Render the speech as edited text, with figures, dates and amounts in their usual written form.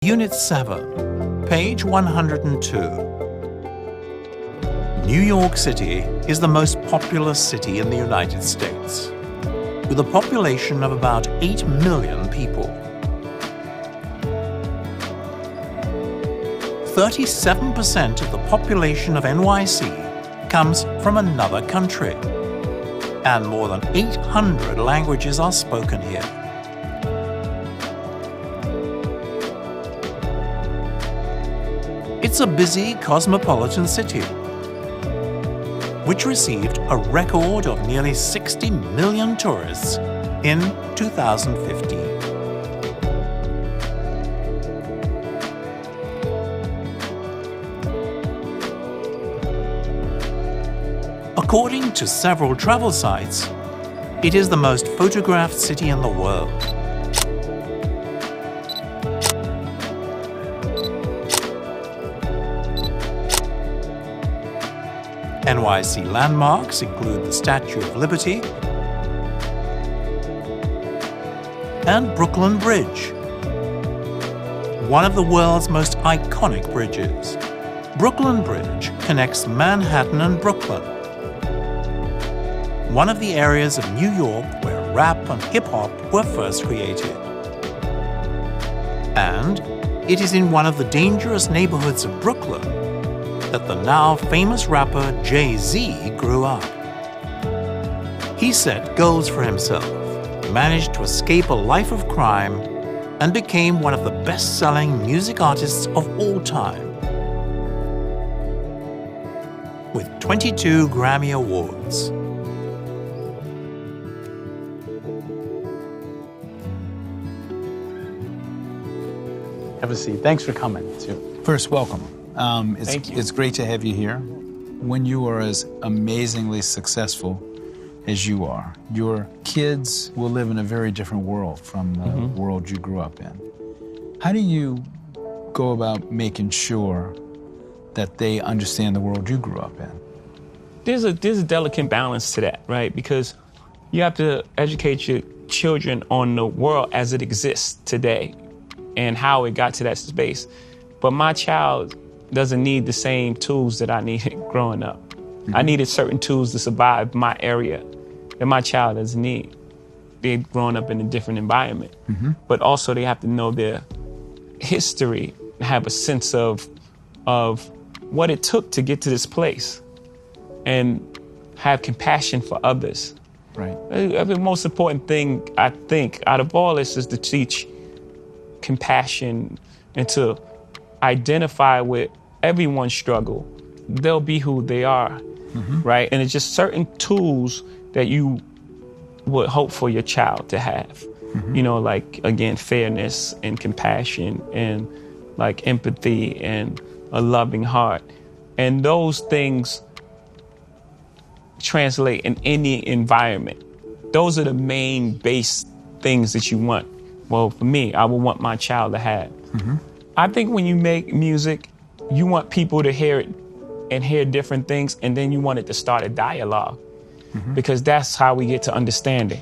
Unit 7, page 102. New York City is the most populous city in the United States, with a population of about 8 million people. 37% of the population of NYC comes from another country, and more than 800 languages are spoken here. It's a busy cosmopolitan city, which received a record of nearly 60 million tourists in 2015. According to several travel sites, it is the most photographed city in the world. NYC landmarks include the Statue of Liberty and Brooklyn Bridge, one of the world's most iconic bridges. Brooklyn Bridge connects Manhattan and Brooklyn, one of the areas of New York where rap and hip-hop were first created. And it is in one of the dangerous neighborhoods of Brooklyn that the now famous rapper Jay-Z grew up. He set goals for himself, managed to escape a life of crime, and became one of the best-selling music artists of all time, with 22 Grammy Awards. Have a seat. Thanks for coming, too. First, welcome. Thank you. It's great to have you here. When you are as amazingly successful as you are, your kids will live in a very different world from the world you grew up in. How do you go about making sure that they understand the world you grew up in? There's a delicate balance to that, right? Because you have to educate your children on the world as it exists today and how it got to that space. But my child doesn't need the same tools that I needed growing up. I needed certain tools to survive my area that my child doesn't need. They've grown up in a different environment. But also they have to know their history, have a sense of what it took to get to this place, and have compassion for others. Right. The most important thing, I think, out of all this is to teach compassion and to identify with everyone's struggle. They'll be who they are, right? And it's just certain tools that you would hope for your child to have. You know, like, again, fairness and compassion and like empathy and a loving heart. And those things translate in any environment. Those are the main base things that you want. Well, for me, I would want my child to have. I think when you make music, you want people to hear it and hear different things, and then you want it to start a dialogue, because that's how we get to understanding.